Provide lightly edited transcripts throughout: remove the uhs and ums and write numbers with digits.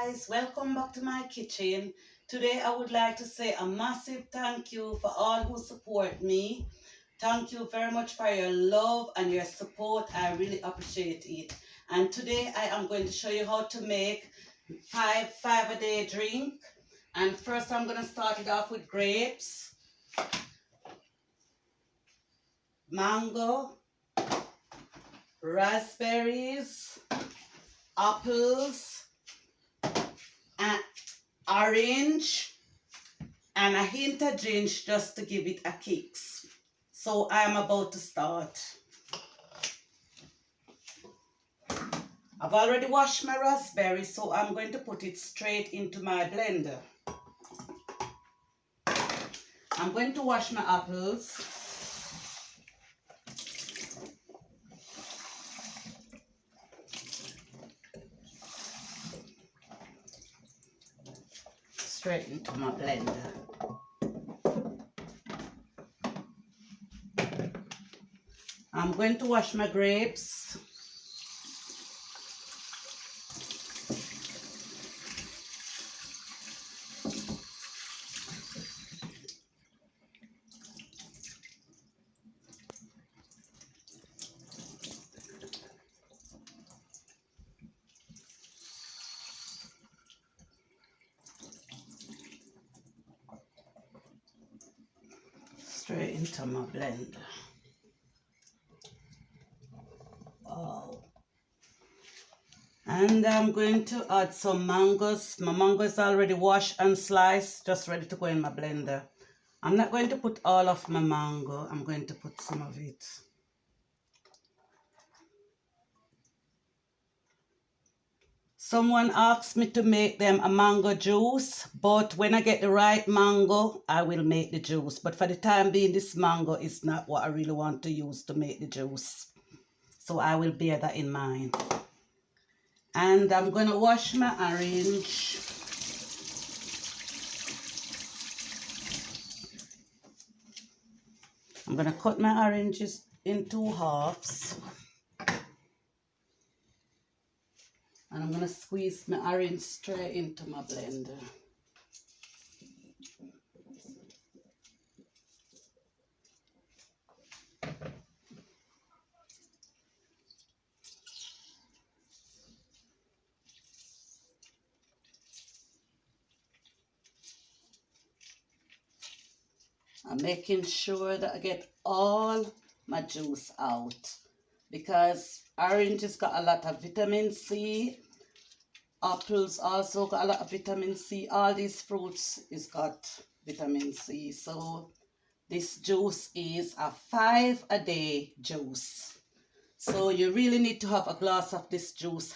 guys, welcome back to my kitchen. Today I would like to say a massive thank you for all who support me. Thank you very much for your love and your support. I really appreciate it. And today I am going to show you how to make five-a-day drink. And first I'm going to start it off with grapes, mango, raspberries, apples, and orange, and a hint of ginger just to give it a kick. So I am about to start. I've already washed my raspberry, so I'm going to put it straight into my blender. I'm going to wash my apples. Straight into my blender. I'm going to wash my grapes. Straight into my blender. Wow. And I'm going to add some mangoes. My mango is already washed and sliced, just ready to go in my blender. I'm not going to put all of my mango, I'm going to put some of it. Someone asked me to make them a mango juice, but when I get the right mango, I will make the juice. But for the time being, this mango is not what I really want to use to make the juice. So I will bear that in mind. And I'm going to wash my orange. I'm going to cut my oranges in 2 halves. And I'm going to squeeze my orange straight into my blender. I'm making sure that I get all my juice out, because orange has got a lot of vitamin C. Apples also got a lot of vitamin C. All these fruits is got vitamin C. So this juice is a 5-a-day juice. So you really need to have a glass of this juice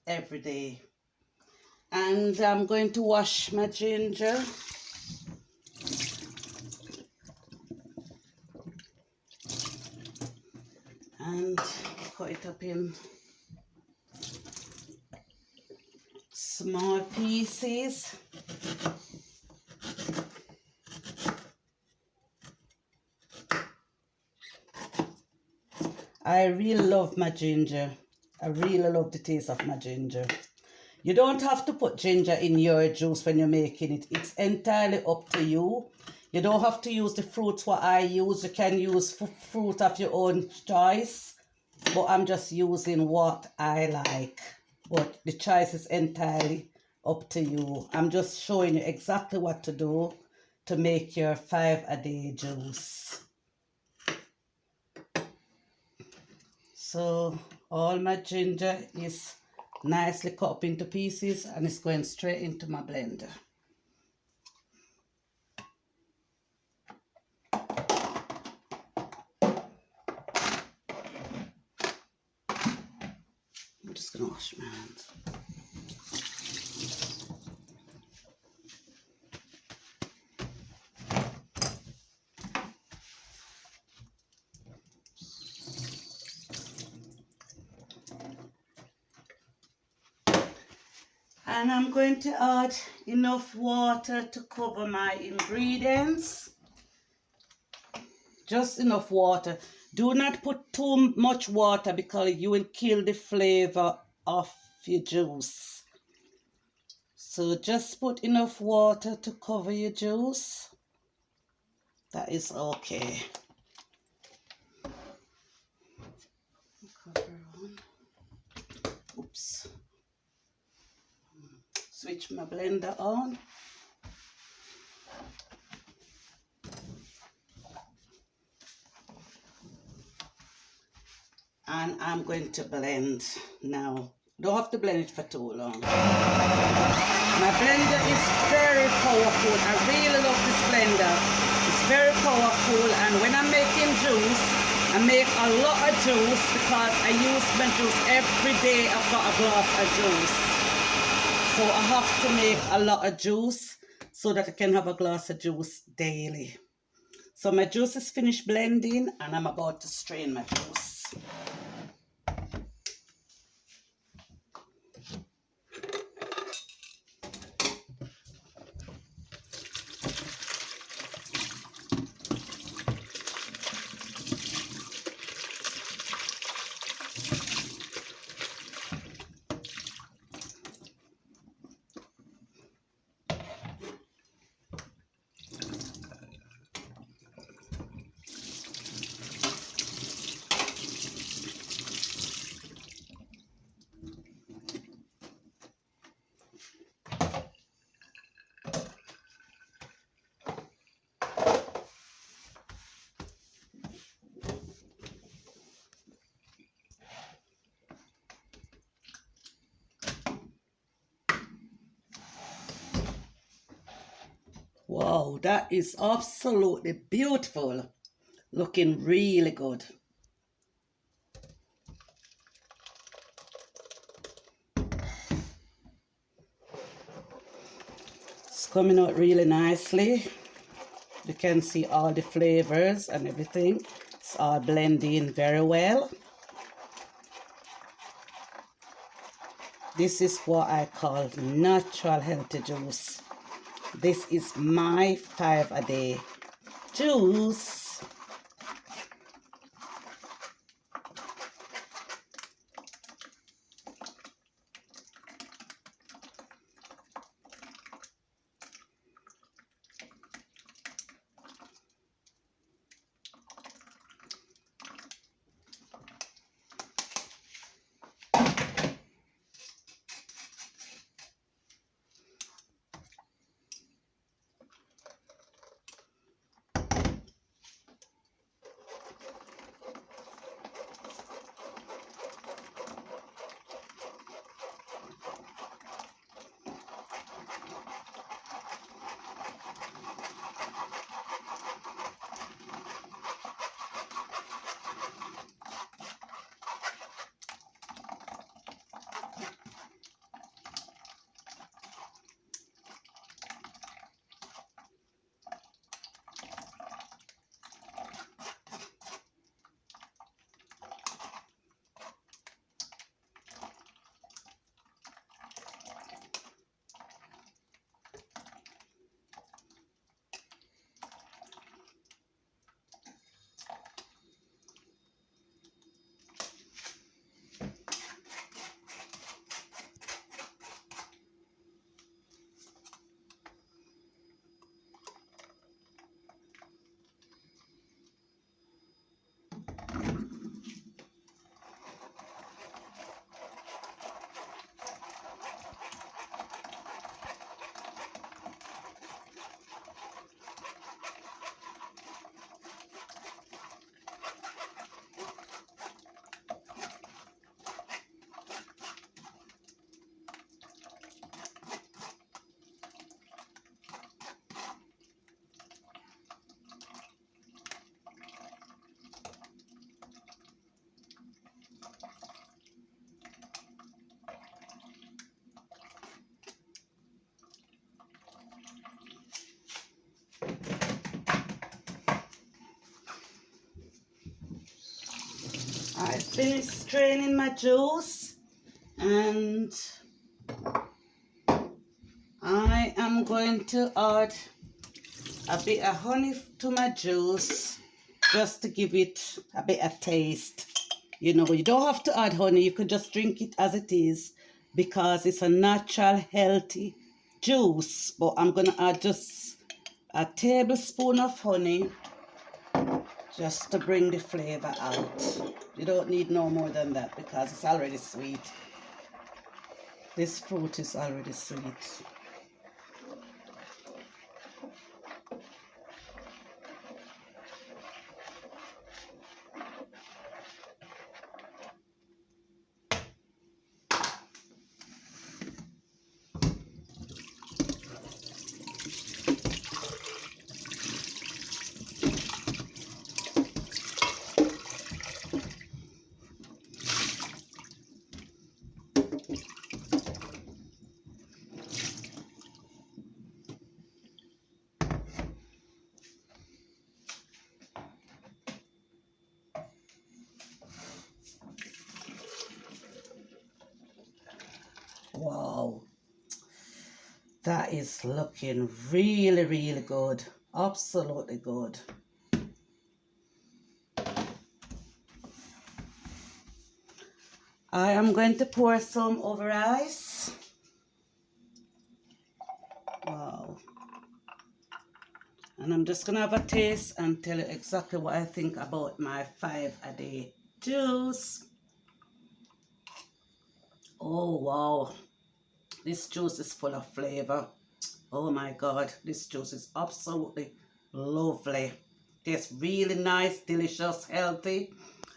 every day. And I'm going to wash my ginger. And cut it up in small pieces. I really love my ginger. I really love the taste of my ginger. You don't have to put ginger in your juice when you're making it. It's entirely up to you. You don't have to use the fruits what I use. You can use fruit of your own choice. But I'm just using what I like. But the choice is entirely up to you. I'm just showing you exactly what to do to make your 5-a-day juice. So all my ginger is nicely cut up into pieces and it's going straight into my blender. I'm just going to wash my hands. And I'm going to add enough water to cover my ingredients. Just enough water. Do not put too much water because you will kill the flavor of your juice. So just put enough water to cover your juice. That is okay. Cover on. Oops. Switch my blender on. And I'm going to blend now. Don't have to blend it for too long. My blender is very powerful. I really love this blender. It's very powerful, and when I'm making juice, I make a lot of juice because I use my juice every day. I've got a glass of juice. So I have to make a lot of juice so that I can have a glass of juice daily. So my juice is finished blending and I'm about to strain my juice. Wow, that is absolutely beautiful. Looking really good. It's coming out really nicely. You can see all the flavors and everything. It's all blending very well. This is what I call natural healthy juice. This is my 5-a-day juice. I finished straining my juice and I am going to add a bit of honey to my juice just to give it a bit of taste. You know, you don't have to add honey, you could just drink it as it is because it's a natural, healthy juice, but I'm gonna add just a tablespoon of honey just to bring the flavor out. You don't need no more than that because it's already sweet. This fruit is already sweet. Wow, that is looking really, really good. Absolutely good. I am going to pour some over ice. Wow. And I'm just going to have a taste and tell you exactly what I think about my 5-a-day juice. Oh, wow. This juice is full of flavor. Oh my God, this juice is absolutely lovely. Tastes really nice, delicious, healthy.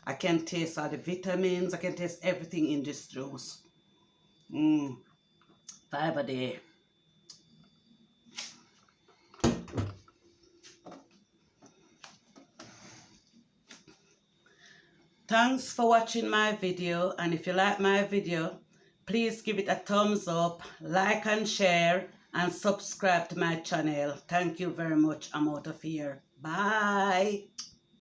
I can taste all the vitamins. I can taste everything in this juice. 5-a-day. Thanks for watching my video, and if you like my video, please give it a thumbs up, like and share, and subscribe to my channel. Thank you very much. I'm out of here. Bye.